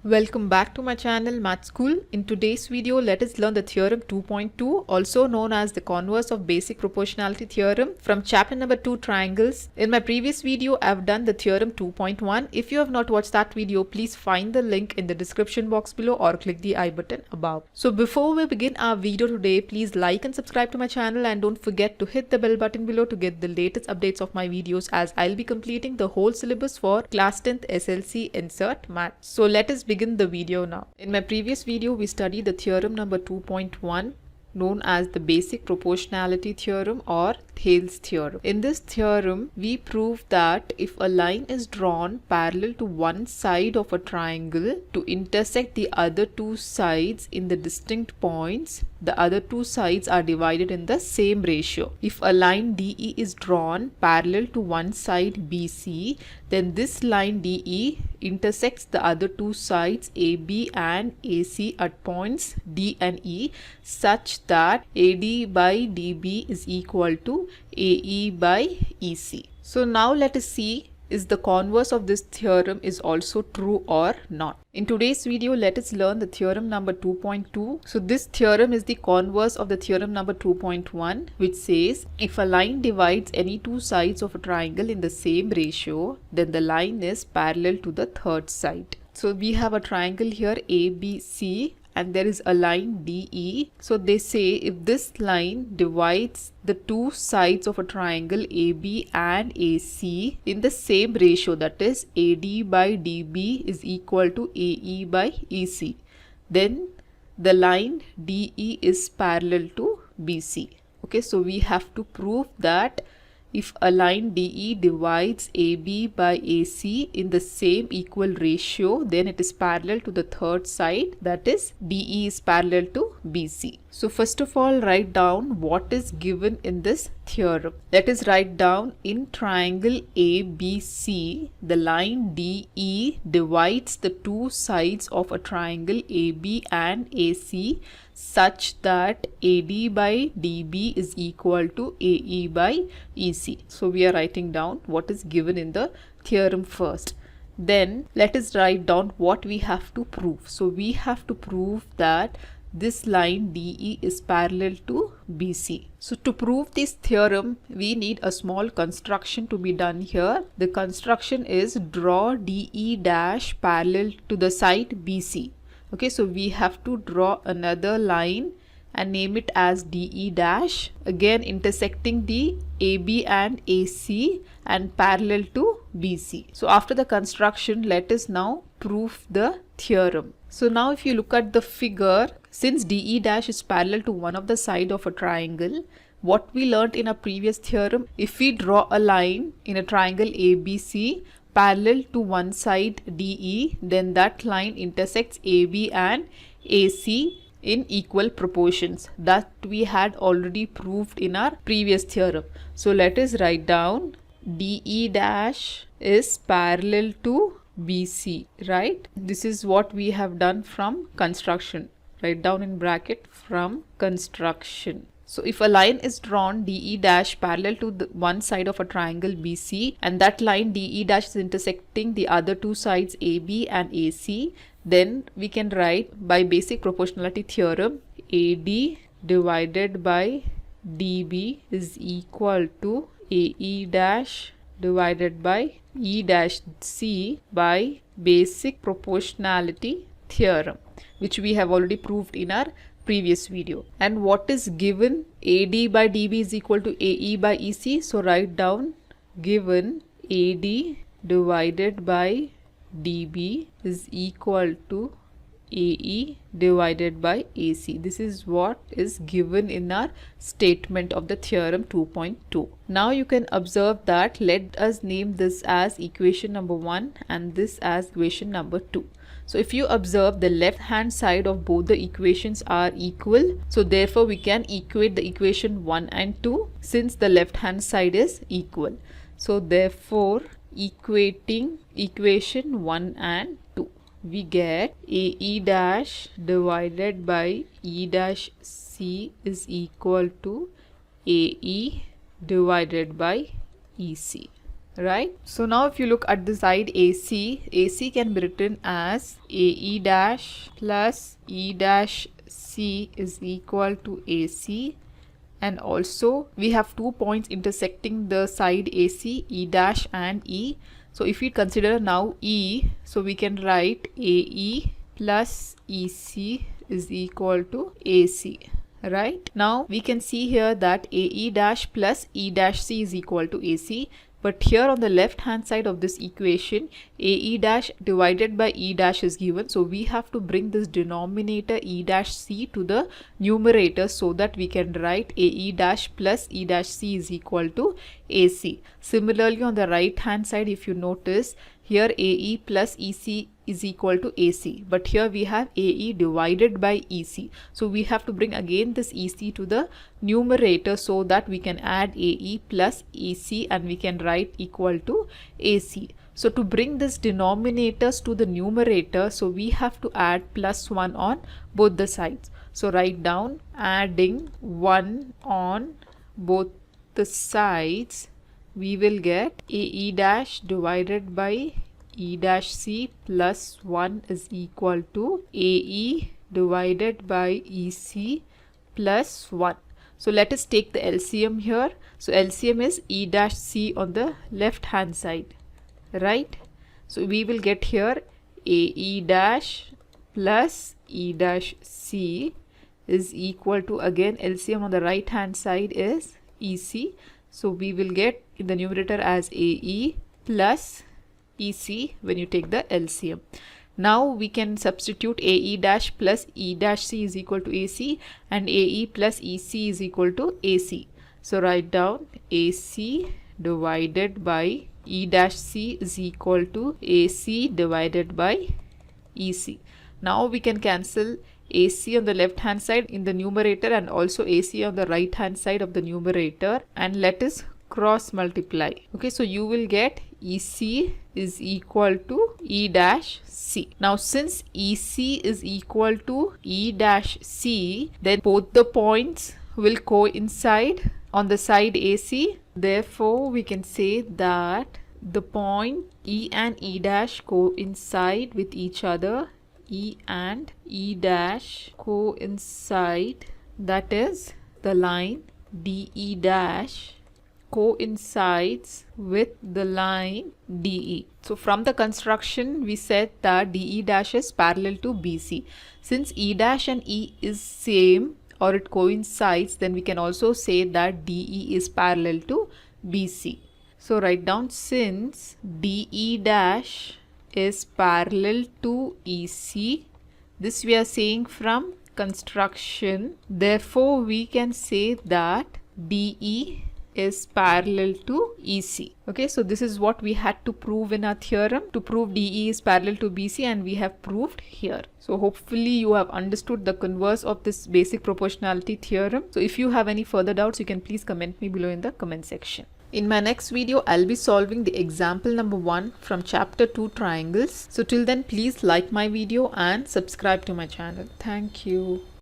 Welcome back to my channel Math School. In today's video, let us learn the theorem 2.2, also known as the converse of basic proportionality theorem from chapter number 2 triangles. In my previous video, I've done the theorem 2.1. If you have not watched that video, please find the link in the description box below or click the I button above. So before we begin our video today, please like and subscribe to my channel and don't forget to hit the bell button below to get the latest updates of my videos, as I'll be completing the whole syllabus for class 10th SLC Insert Math. So let us begin the video now. In my previous video, we studied the theorem number 2.1, known as the basic proportionality theorem or Thales theorem. In this theorem, we prove that if a line is drawn parallel to one side of a triangle to intersect the other two sides in the distinct points, the other two sides are divided in the same ratio. If a line DE is drawn parallel to one side BC, then this line DE intersects the other two sides AB and AC at points D and E such that AD by DB is equal to AE by EC. So now let us see, is the converse of this theorem is also true or not. In today's video, let us learn the theorem number 2.2. So this theorem is the converse of the theorem number 2.1, which says if a line divides any two sides of a triangle in the same ratio, then the line is parallel to the third side. So we have a triangle here ABC and there is a line DE. So they say if this line divides the two sides of a triangle AB and AC in the same ratio, that is AD by DB is equal to AE by EC, then the line DE is parallel to BC. Okay, so we have to prove that if a line DE divides AB by AC in the same equal ratio, then it is parallel to the third side, that is DE is parallel to BC. So first of all, write down what is given in this theorem. Let us write down in triangle ABC, the line DE divides the two sides of a triangle AB and AC such that AD by DB is equal to AE by EC. So we are writing down what is given in the theorem first. Then let us write down what we have to prove. So we have to prove that this line DE is parallel to BC. So to prove this theorem, we need a small construction to be done here. The construction is draw DE dash parallel to the side BC. Okay, so we have to draw another line and name it as DE dash, again intersecting the AB and AC and parallel to BC. So after the construction, let us now prove the theorem. So now if you look at the figure, since DE dash is parallel to one of the side of a triangle, what we learnt in a previous theorem, if we draw a line in a triangle ABC parallel to one side DE, then that line intersects AB and AC in equal proportions. That we had already proved in our previous theorem. So let us write down DE dash is parallel to BC, right? This is what we have done from construction. Write down in bracket from construction. So if a line is drawn DE dash parallel to the one side of a triangle BC and that line DE dash is intersecting the other two sides AB and AC, then we can write by basic proportionality theorem AD divided by DB is equal to AE dash divided by E dash C by basic proportionality theorem, which we have already proved in our previous video. And what is given? AD by DB is equal to AE by EC. So write down given AD divided by DB is equal to AE divided by AC. This is what is given in our statement of the theorem 2.2. Now you can observe that let us name this as equation number 1 and this as equation number 2. So if you observe, the left hand side of both the equations are equal. So therefore we can equate the equation 1 and 2 since the left hand side is equal. So therefore equating equation 1 and 2, we get AE dash divided by E dash C is equal to AE divided by EC. right? So now if you look at the side AC, AC can be written as AE dash plus E dash C is equal to AC, and also we have 2 points intersecting the side AC, E dash and E. So if we consider now E, so we can write AE plus EC is equal to AC. Right? Now we can see here that AE dash plus E dash C is equal to AC. But here on the left hand side of this equation, AE dash divided by E dash is given. So we have to bring this denominator E dash C to the numerator so that we can write AE dash plus E dash C is equal to AC. Similarly, on the right hand side, if you notice, here AE plus EC is equal to AC, but here we have AE divided by EC. So we have to bring again this EC to the numerator so that we can add AE plus EC and we can write equal to AC. So to bring this denominators to the numerator, so we have to add plus 1 on both the sides. So write down adding 1 on both the sides, we will get AE dash divided by E dash C plus 1 is equal to AE divided by EC plus 1. So let us take the LCM here. So LCM is E dash C on the left hand side, right? So we will get here AE dash plus E dash C is equal to, again LCM on the right hand side is EC. So we will get in the numerator as AE plus EC when you take the LCM. Now we can substitute AE dash plus E dash C is equal to AC and AE plus EC is equal to AC. So write down AC divided by E dash C is equal to AC divided by EC. Now we can cancel AC on the left hand side in the numerator and also AC on the right hand side of the numerator, and let us cross multiply. Okay, so you will get EC is equal to E dash C. Now since EC is equal to E dash C, then both the points will coincide on the side AC. Therefore we can say that the point E and E dash coincide with each other. E and E dash coincide, that is the line DE dash coincides with the line DE. So from the construction we said that DE dash is parallel to BC. Since E dash and E is same or it coincides, then we can also say that DE is parallel to BC. So write down, since DE dash is parallel to EC, this we are saying from construction, therefore we can say that DE is parallel to EC. Okay, so this is what we had to prove in our theorem to prove DE is parallel to BC, and we have proved here. So hopefully you have understood the converse of this basic proportionality theorem. So if you have any further doubts, you can please comment me below in the comment section. In my next video, I'll be solving the example number 1 from chapter 2 triangles. So till then, please like my video and subscribe to my channel. Thank you.